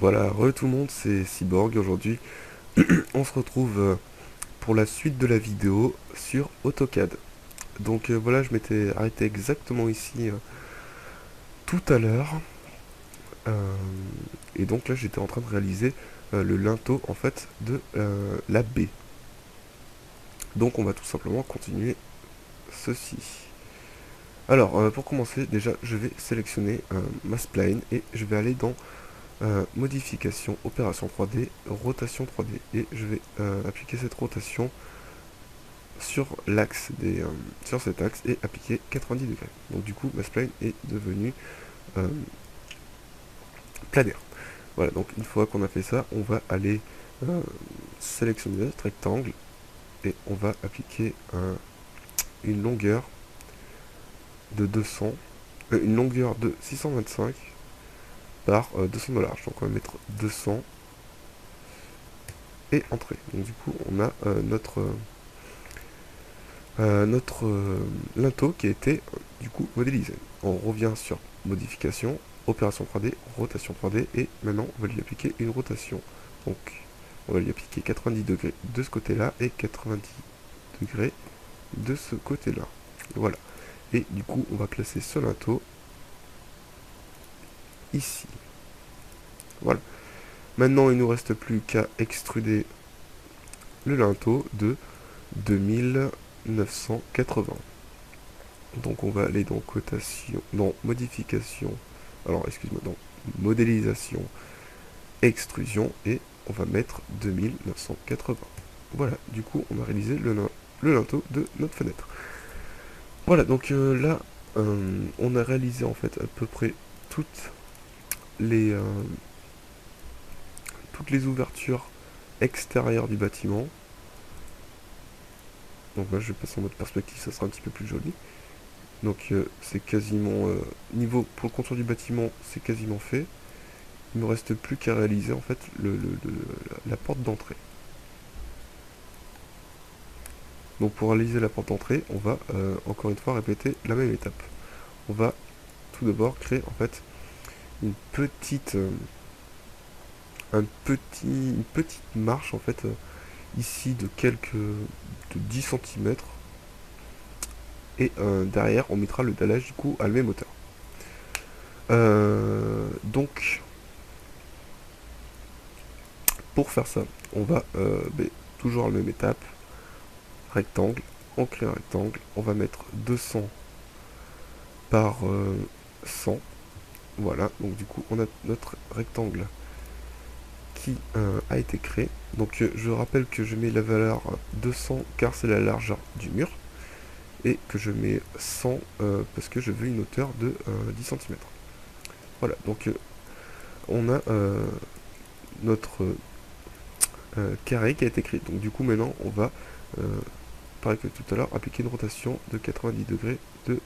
Voilà, tout le monde, c'est Cyborg. Aujourd'hui, on se retrouve pour la suite de la vidéo sur AutoCAD. Donc voilà, je m'étais arrêté exactement ici tout à l'heure. euh, et donc là, j'étais en train de réaliser le linteau en fait de la baie. Donc on va tout simplement continuer ceci. Alors, pour commencer, déjà, je vais sélectionner ma spline et je vais aller dans modification, opération 3D, rotation 3D. Et je vais appliquer cette rotation sur l'axe sur cet axe et appliquer 90 degrés. Donc du coup, ma spline est devenue euh, planaire. Voilà, donc une fois qu'on a fait ça, on va aller sélectionner notre rectangle et on va appliquer une longueur de 200, une longueur de 625 par 200 de large. Donc on va mettre 200 et entrée. Donc du coup, on a notre linteau qui a été du coup modélisé. On revient sur modification, opération 3D, rotation 3D et maintenant on va lui appliquer une rotation. Donc on va lui appliquer 90 degrés de ce côté-là et 90 degrés de ce côté-là. Voilà. Et du coup on va placer ce linteau ici. Voilà. Maintenant il ne nous reste plus qu'à extruder le linteau de 2980. Donc on va aller dans cotation, dans modification, alors excuse-moi, dans modélisation, extrusion, et on va mettre 2980. Voilà, du coup on a réalisé le linteau de notre fenêtre. Voilà, donc là, on a réalisé en fait à peu près toutes les, euh, toutes les ouvertures extérieures du bâtiment. Donc là je vais passer en mode perspective, ça sera un petit peu plus joli. Donc c'est quasiment, niveau pour le contour du bâtiment, c'est quasiment fait. Il ne me reste plus qu'à réaliser en fait la porte d'entrée. Donc pour réaliser la porte d'entrée, on va encore une fois répéter la même étape. On va tout d'abord créer en fait une petite, une petite marche en fait ici de de 10 cm et derrière on mettra le dallage du coup à la même hauteur. Donc pour faire ça, on va toujours à la même étape, rectangle, on crée un rectangle, on va mettre 200 par 100. Voilà, donc du coup on a notre rectangle qui a été créé. Donc je rappelle que je mets la valeur 200 car c'est la largeur du mur et que je mets 100 parce que je veux une hauteur de 10 cm. Voilà, donc on a notre carré qui a été créé. Donc du coup maintenant on va, pareil que tout à l'heure, appliquer une rotation de 90 degrés de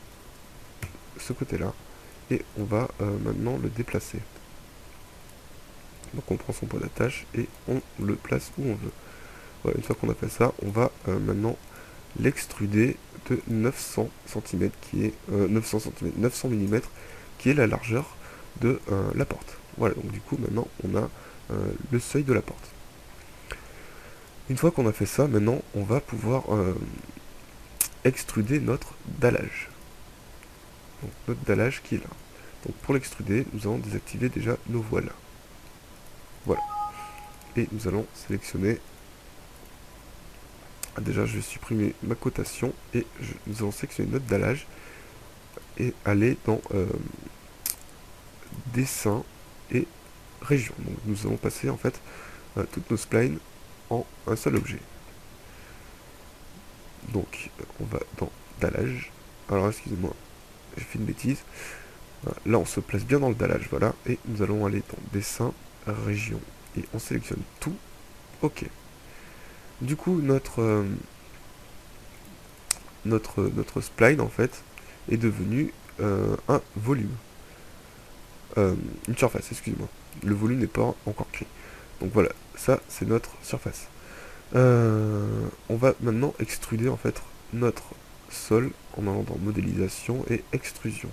ce côté-là. Et on va maintenant le déplacer. Donc on prend son point d'attache et on le place où on veut. Voilà, une fois qu'on a fait ça, on va maintenant l'extruder de 900 cm qui est 900 cm, 900 mm qui est la largeur de la porte. Voilà, donc du coup maintenant on a le seuil de la porte. Une fois qu'on a fait ça, maintenant on va pouvoir extruder notre dallage. Donc notre dallage qui est là. Donc pour l'extruder, nous allons désactiver déjà nos voiles. Voilà. Et nous allons sélectionner. Déjà, je vais supprimer ma cotation et nous allons sélectionner notre dallage et aller dans dessin et région. Donc nous allons passer en fait toutes nos splines en un seul objet. Donc on va dans dallage. Alors excusez-moi, j'ai fait une bêtise. Voilà, là on se place bien dans le dallage, voilà. Et nous allons aller dans dessin, région. Et on sélectionne tout. Ok. Du coup notre spline en fait est devenu un volume. Une surface, excusez-moi. Le volume n'est pas encore créé. Donc voilà, ça c'est notre surface. On va maintenant extruder en fait notre sol en allant dans modélisation et extrusion.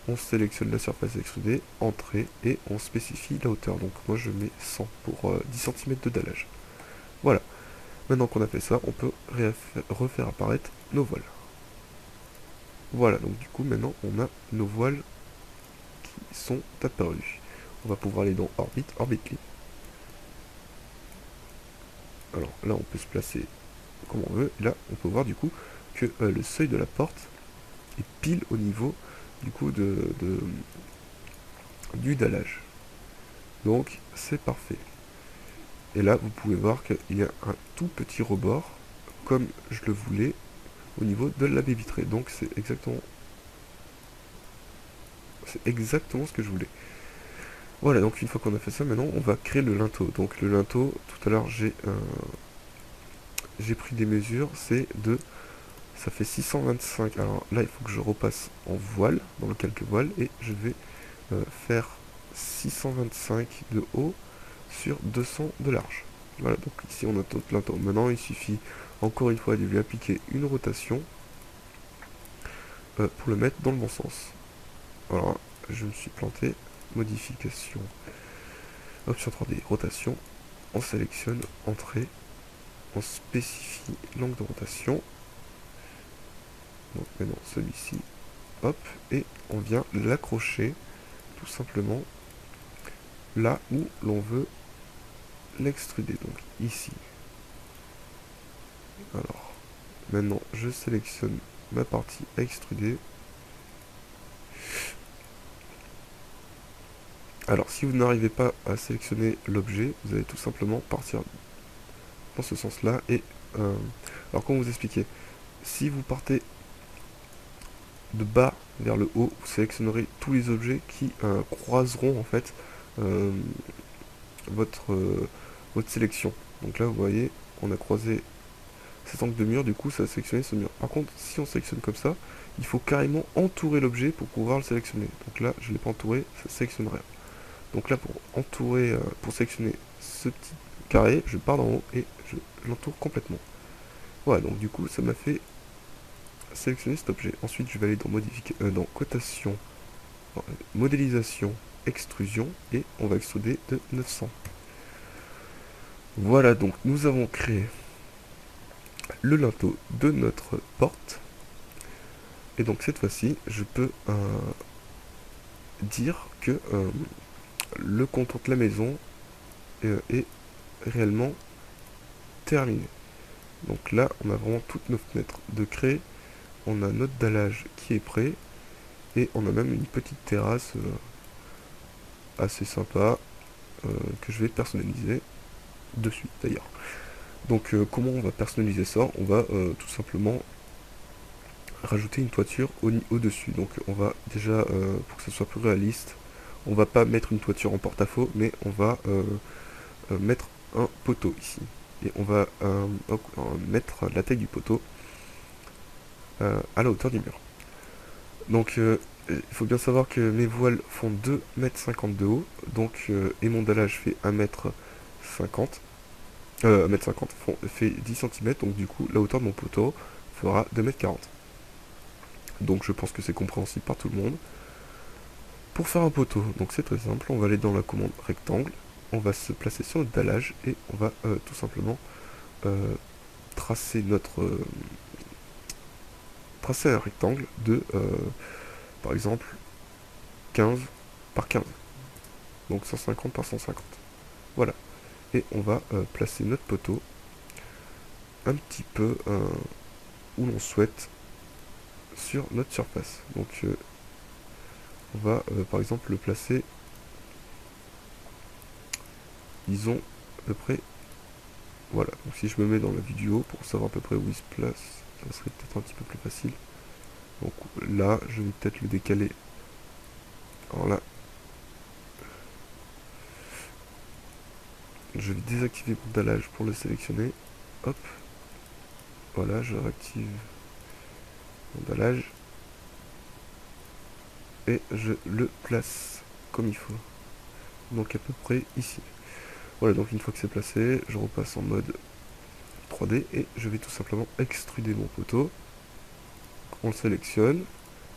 on sélectionne la surface extrudée, entrée, et on spécifie la hauteur. Donc moi je mets 100 pour 10 cm de dallage. Voilà. Maintenant qu'on a fait ça, on peut refaire apparaître nos voiles. Voilà, donc du coup maintenant on a nos voiles qui sont apparues. On va pouvoir aller dans Orbit, Orbit Clip. Alors là on peut se placer comme on veut, et là on peut voir du coup que le seuil de la porte est pile au niveau du coup du dallage. Donc c'est parfait. Et là vous pouvez voir qu'il y a un tout petit rebord comme je le voulais au niveau de la baie vitrée. Donc c'est exactement ce que je voulais. Voilà, donc une fois qu'on a fait ça, maintenant on va créer le linteau. Donc le linteau, tout à l'heure j'ai pris des mesures, ça fait 625. Alors là il faut que je repasse en voile, dans le calque voile, et je vais faire 625 de haut sur 200 de large. Voilà, donc ici on a notre linteau. Maintenant il suffit encore une fois de lui appliquer une rotation pour le mettre dans le bon sens. Alors je me suis planté, modification, option 3D, rotation, on sélectionne entrée, on spécifie l'angle de rotation, donc maintenant celui-ci, hop, et on vient l'accrocher tout simplement là où l'on veut l'extruder, donc ici. Alors, maintenant je sélectionne ma partie à extruder. Alors si vous n'arrivez pas à sélectionner l'objet, vous allez tout simplement partir dans ce sens là et alors comment vous expliquer, si vous partez de bas vers le haut, vous sélectionnerez tous les objets qui croiseront en fait euh, votre, votre sélection. Donc là vous voyez on a croisé cet angle de mur, du coup ça a sélectionné ce mur. Par contre si on sélectionne comme ça, il faut carrément entourer l'objet pour pouvoir le sélectionner. Donc là je ne l'ai pas entouré, ça sélectionne rien. Donc là pour entourer, pour sélectionner ce petit carré, je pars d'en haut et je l'entoure complètement. Voilà, donc du coup ça m'a fait sélectionner cet objet. Ensuite je vais aller dans cotation, modélisation, extrusion, et on va extruder de 900. Voilà, donc nous avons créé le linteau de notre porte. Et donc cette fois-ci, je peux dire que le contour de la maison est réellement terminé. Donc là, on a vraiment toutes nos fenêtres de créer. On a notre dallage qui est prêt. Et on a même une petite terrasse assez sympa que je vais personnaliser dessus d'ailleurs. Donc comment on va personnaliser ça? On va tout simplement rajouter une toiture au-dessus. Donc on va déjà, pour que ce soit plus réaliste, on va pas mettre une toiture en porte-à-faux, mais on va mettre un poteau ici. Et on va mettre la taille du poteau à la hauteur du mur. Donc il faut bien savoir que mes voiles font 2,50 m de haut, donc et mon dallage fait 1,50 m. 1,50 m fait 10 cm, donc du coup la hauteur de mon poteau fera 2,40 m. Donc je pense que c'est compréhensible par tout le monde. Pour faire un poteau, donc c'est très simple, on va aller dans la commande rectangle, on va se placer sur notre dallage et on va tout simplement tracer tracer un rectangle de par exemple 15 par 15, donc 150 par 150. Voilà, et on va placer notre poteau un petit peu où l'on souhaite sur notre surface. Donc on va par exemple le placer, disons à peu près, voilà. Donc si je me mets dans la vue du haut pour savoir à peu près où il se place, ça serait peut-être un petit peu plus facile. Donc là je vais peut-être le décaler. Alors là je vais désactiver mon dallage pour le sélectionner. Hop, voilà, je réactive mon dallage et je le place comme il faut, donc à peu près ici. Voilà, donc une fois que c'est placé, je repasse en mode 3D et je vais tout simplement extruder mon poteau. On le sélectionne,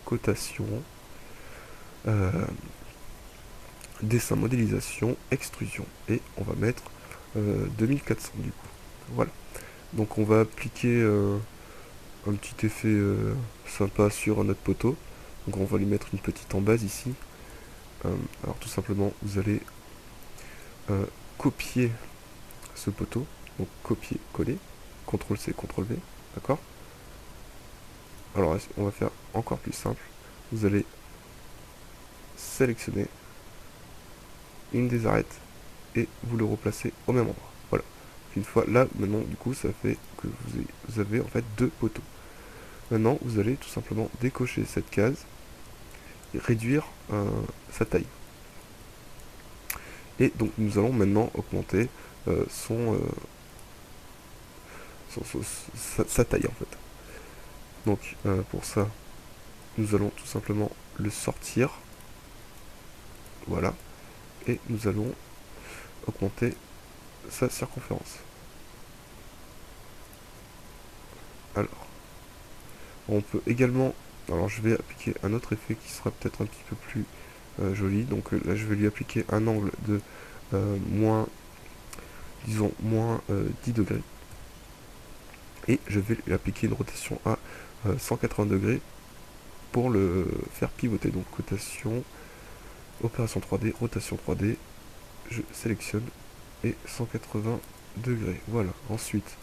cotation, euh, dessin, modélisation, extrusion, et on va mettre 2400 du coup. Voilà. Donc on va appliquer un petit effet sympa sur notre poteau. Donc on va lui mettre une petite embase ici. Alors tout simplement, vous allez copier ce poteau. Donc copier, coller, CTRL-C, CTRL-V, d'accord? Alors on va faire encore plus simple. Vous allez sélectionner une des arêtes et vous le replacez au même endroit. Voilà. Une fois là, maintenant, du coup, ça fait que vous avez en fait deux poteaux. Maintenant, vous allez tout simplement décocher cette case et réduire sa taille. Et donc, nous allons maintenant augmenter sa taille en fait. Donc, pour ça, nous allons tout simplement le sortir. Voilà. Et nous allons augmenter sa circonférence. Alors, on peut également... Alors, je vais appliquer un autre effet qui sera peut-être un petit peu plus joli. Donc là, je vais lui appliquer un angle de moins, disons, moins 10 degrés. Et je vais lui appliquer une rotation à 180 degrés pour le faire pivoter. Donc, rotation, opération 3D, rotation 3D. Je sélectionne et 180 degrés. Voilà. Ensuite,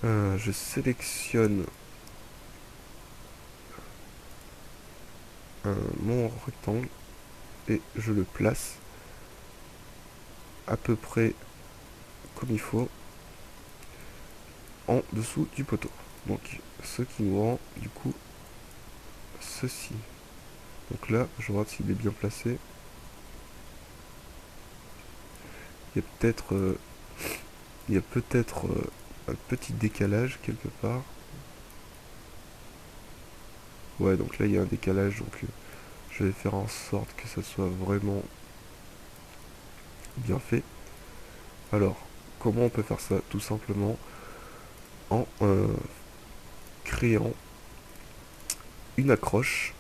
je sélectionne mon rectangle et je le place à peu près comme il faut en dessous du poteau. Donc ce qui nous rend du coup ceci. Donc là, je regarde s'il est bien placé. Il y a peut-être un petit décalage quelque part. Ouais, donc là il y a un décalage, donc je vais faire en sorte que ça soit vraiment bien fait. Alors, comment on peut faire ça? Tout simplement en créant une accroche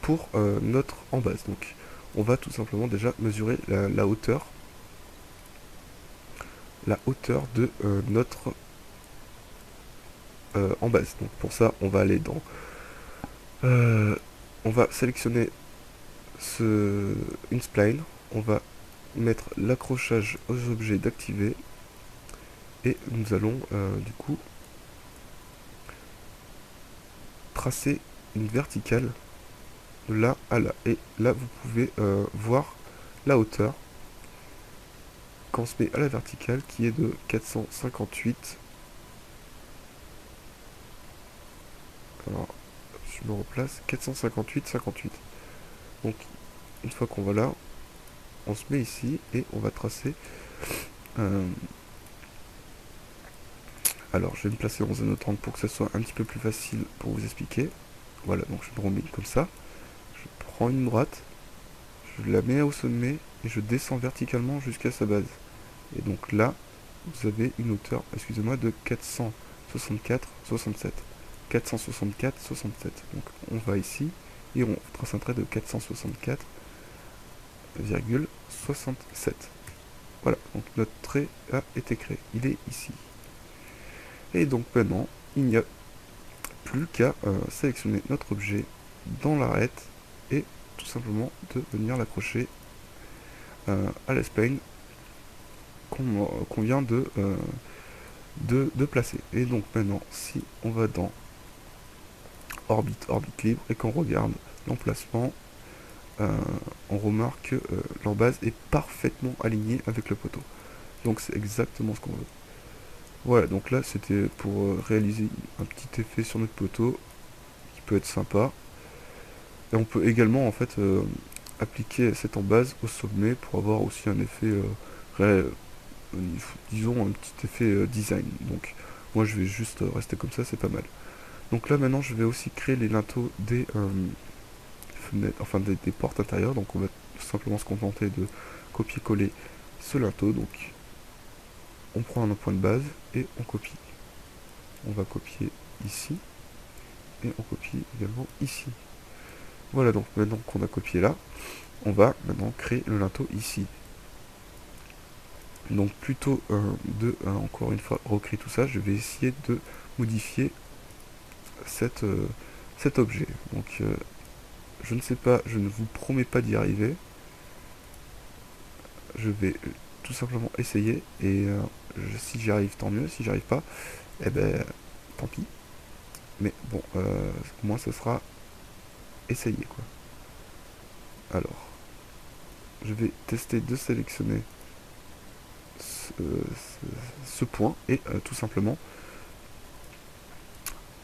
pour notre en base. Donc, on va tout simplement déjà mesurer la hauteur de notre en base. Donc pour ça, on va aller dans... on va sélectionner une spline, on va mettre l'accrochage aux objets d'activer, et nous allons du coup tracer une verticale de là à là. Et là, vous pouvez voir la hauteur quand on se met à la verticale qui est de 458. Alors, je me replace, 458,58. Donc, une fois qu'on va là, on se met ici et on va tracer. Alors, je vais me placer dans un autre angle pour que ça soit un petit peu plus facile pour vous expliquer. Voilà, donc je me remets comme ça. Je prends une droite, je la mets au sommet et je descends verticalement jusqu'à sa base. Et donc là, vous avez une hauteur, excusez-moi, de 464,67. 464,67. Donc on va ici et on trace un trait de 464,67. Voilà, donc notre trait a été créé. Il est ici. Et donc maintenant, il n'y a plus qu'à sélectionner notre objet dans l'arête et tout simplement de venir l'accrocher à la spline qu'on vient de placer. Et donc maintenant, si on va dans orbite libre et qu'on regarde l'emplacement, on remarque que leur base est parfaitement alignée avec le poteau. Donc c'est exactement ce qu'on veut. Voilà, donc là c'était pour réaliser un petit effet sur notre poteau qui peut être sympa. Et on peut également en fait appliquer cette en base au sommet pour avoir aussi un effet disons un petit effet design. Donc moi je vais juste rester comme ça, c'est pas mal. Donc là maintenant je vais aussi créer les linteaux des fenêtres, enfin des portes intérieures. Donc on va tout simplement se contenter de copier-coller ce linteau. Donc on prend un point de base et on copie. On va copier ici et on copie également ici. Voilà, donc maintenant qu'on a copié là, on va maintenant créer le linteau ici. Donc plutôt de, encore une fois, recréer tout ça, je vais essayer de modifier cet objet. Donc je ne sais pas, je ne vous promets pas d'y arriver. Je vais tout simplement essayer et si j'y arrive tant mieux, si j'y arrive pas, eh ben tant pis. Mais bon, au moins ce sera essayé quoi. Alors, je vais tester de sélectionner ce point et tout simplement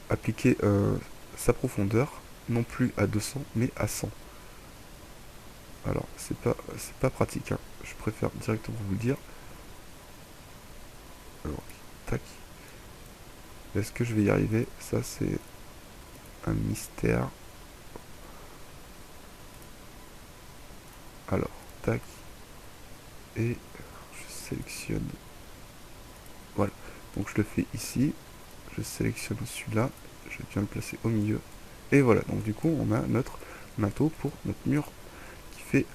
appliquer sa profondeur non plus à 200 mais à 100. Alors c'est pas pratique, hein. Je préfère directement vous le dire. Alors, tac. Est-ce que je vais y arriver? Ça c'est un mystère. Alors, tac. Et je sélectionne. Voilà. Donc je le fais ici. Je sélectionne celui-là. Je viens le placer au milieu. Et voilà. Donc du coup, on a notre linteau pour notre mur qui fait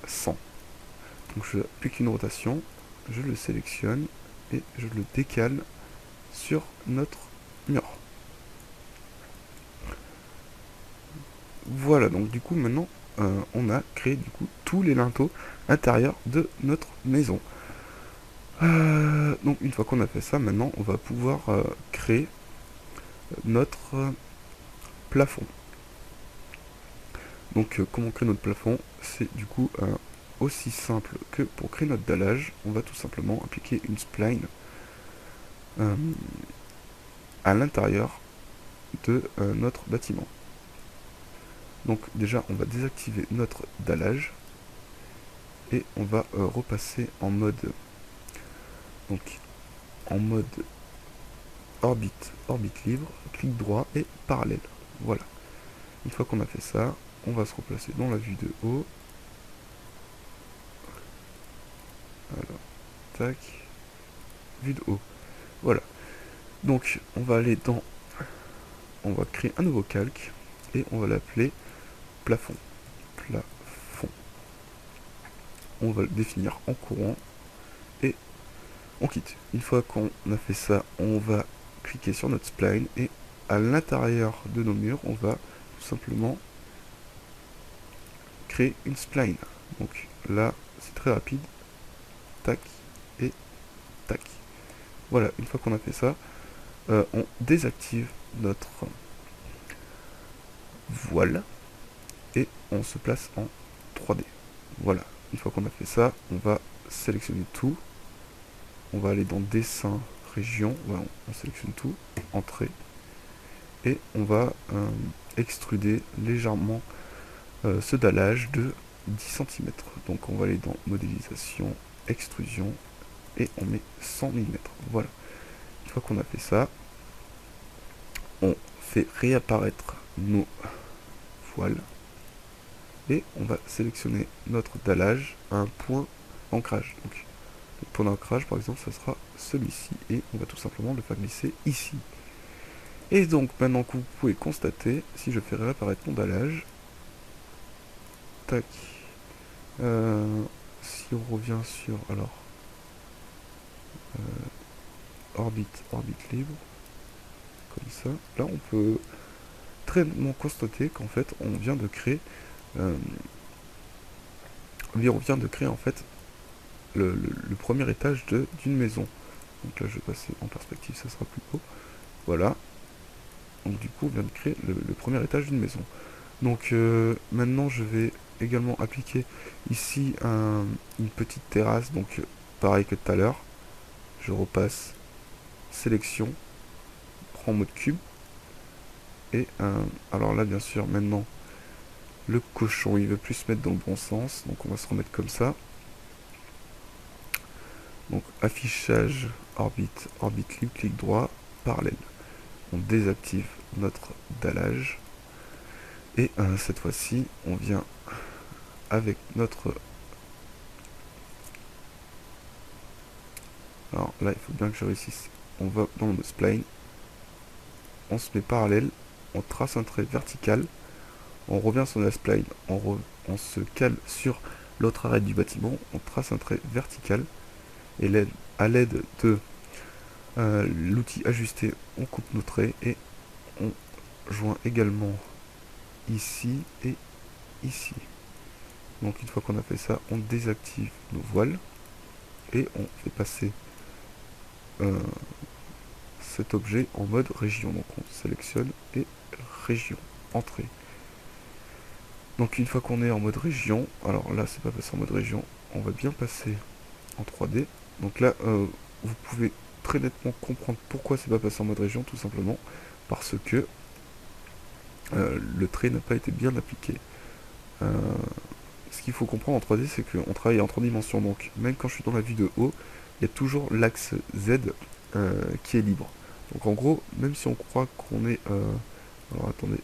100. Donc je applique une rotation. Je le sélectionne. Et je le décale sur notre mur. Voilà. Donc du coup, maintenant, on a créé du coup tous les linteaux intérieurs de notre maison. Donc une fois qu'on a fait ça, maintenant on va pouvoir créer notre plafond. Donc comment créer notre plafond? C'est du coup aussi simple que pour créer notre dallage. On va tout simplement appliquer une spline euh, à l'intérieur de notre bâtiment. Donc déjà on va désactiver notre dallage et on va repasser en mode orbite libre, clic droit et parallèle. Voilà. Une fois qu'on a fait ça, on va se replacer dans la vue de haut. Alors, tac, vue de haut. Voilà. Donc, on va aller dans... On va créer un nouveau calque et on va l'appeler plafond. Plafond. On va le définir en courant et on quitte. Une fois qu'on a fait ça, on va cliquer sur notre spline et à l'intérieur de nos murs, on va tout simplement créer une spline. Donc là, c'est très rapide. Tac et tac. Voilà, une fois qu'on a fait ça, on désactive notre voile et on se place en 3D. Voilà, une fois qu'on a fait ça, on va sélectionner tout. On va aller dans dessin, région, voilà, on sélectionne tout, entrée, et on va extruder légèrement ce dallage de 10 cm. Donc on va aller dans modélisation, extrusion, et on met 100 mm. Voilà. Une fois qu'on a fait ça, on fait réapparaître nos voiles et on va sélectionner notre dallage à un point d'ancrage. Donc le point d'ancrage par exemple ça sera celui-ci et on va tout simplement le faire glisser ici. Et donc maintenant que vous pouvez constater, si je fais réapparaître mon dallage, tac, si on revient sur alors orbite libre, comme ça, là on peut très nettement constater qu'en fait on vient de créer en fait le premier étage d'une maison. Donc là je vais passer en perspective, ça sera plus beau. Voilà. Donc du coup on vient de créer le premier étage d'une maison. Donc maintenant je vais également appliquer ici une petite terrasse. Donc pareil que tout à l'heure. Je repasse sélection, prends mode cube. Et alors là bien sûr maintenant le cochon il veut plus se mettre dans le bon sens. Donc on va se remettre comme ça. Donc affichage orbite libre, clic droit, parallèle. On désactive notre dallage. Et cette fois-ci, on vient avec notre... Alors là, il faut bien que je réussisse. On va dans le spline. On se met parallèle. On trace un trait vertical. On revient sur la spline, on se cale sur l'autre arête du bâtiment, on trace un trait vertical, et à l'aide de l'outil ajusté, on coupe nos traits et on joint également ici et ici. Donc une fois qu'on a fait ça, on désactive nos voiles et on fait passer cet objet en mode région. Donc on sélectionne et région, entrée. Donc une fois qu'on est en mode région, alors là c'est pas passé en mode région, on va bien passer en 3D. Donc là vous pouvez très nettement comprendre pourquoi c'est pas passé en mode région, tout simplement parce que le trait n'a pas été bien appliqué. Ce qu'il faut comprendre en 3D, c'est qu'on travaille en 3 dimensions, donc même quand je suis dans la vue de haut, il y a toujours l'axe Z qui est libre. Donc en gros, même si on croit qu'on est... alors attendez,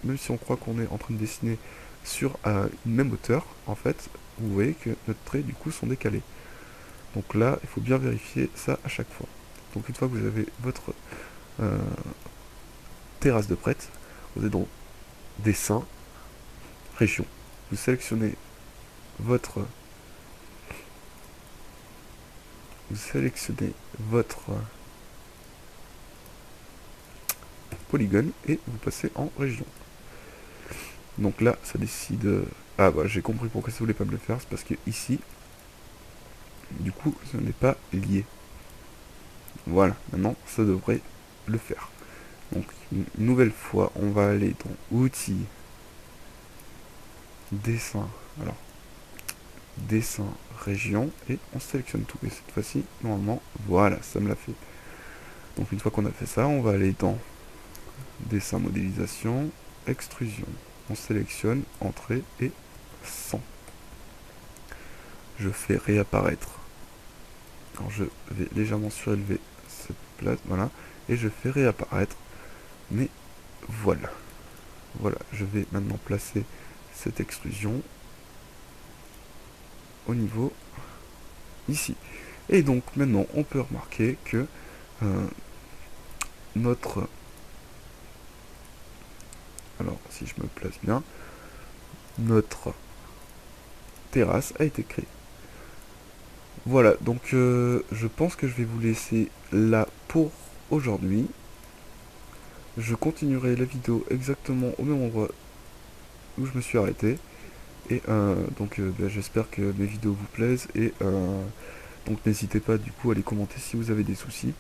même si on croit qu'on est en train de dessiner sur une même hauteur, en fait, vous voyez que notre trait du coup sont décalés. Donc là, il faut bien vérifier ça à chaque fois. Donc une fois que vous avez votre terrasse de prête, vous êtes dans dessin, région. Vous sélectionnez votre polygone et vous passez en région. Donc là, ça décide... Ah bah j'ai compris pourquoi ça voulait pas me le faire, c'est parce que ici, du coup, ce n'est pas lié. Voilà, maintenant, ça devrait le faire. Donc, une nouvelle fois, on va aller dans Outils, Dessin, alors, Dessin, Région, et on sélectionne tout. Et cette fois-ci, normalement, voilà, ça me l'a fait. Donc une fois qu'on a fait ça, on va aller dans Dessin, Modélisation, Extrusion. On sélectionne Entrée et 100. Je fais réapparaître. Alors je vais légèrement surélever cette place, voilà, et je fais réapparaître mes voiles. Voilà, je vais maintenant placer cette extrusion au niveau ici. Et donc maintenant on peut remarquer que notre... Alors si je me place bien, notre terrasse a été créée. Voilà, donc je pense que je vais vous laisser là pour aujourd'hui. Je continuerai la vidéo exactement au même endroit où je me suis arrêté. Et donc j'espère que mes vidéos vous plaisent. Et donc n'hésitez pas du coup à les commenter si vous avez des soucis.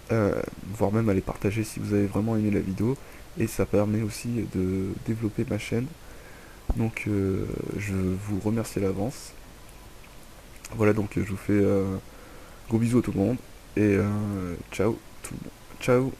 Voire même à les partager si vous avez vraiment aimé la vidéo. Et ça permet aussi de développer ma chaîne. Donc je vous remercie à l'avance. Voilà, donc je vous fais gros bisous à tout le monde. Et ciao tout le monde. Ciao.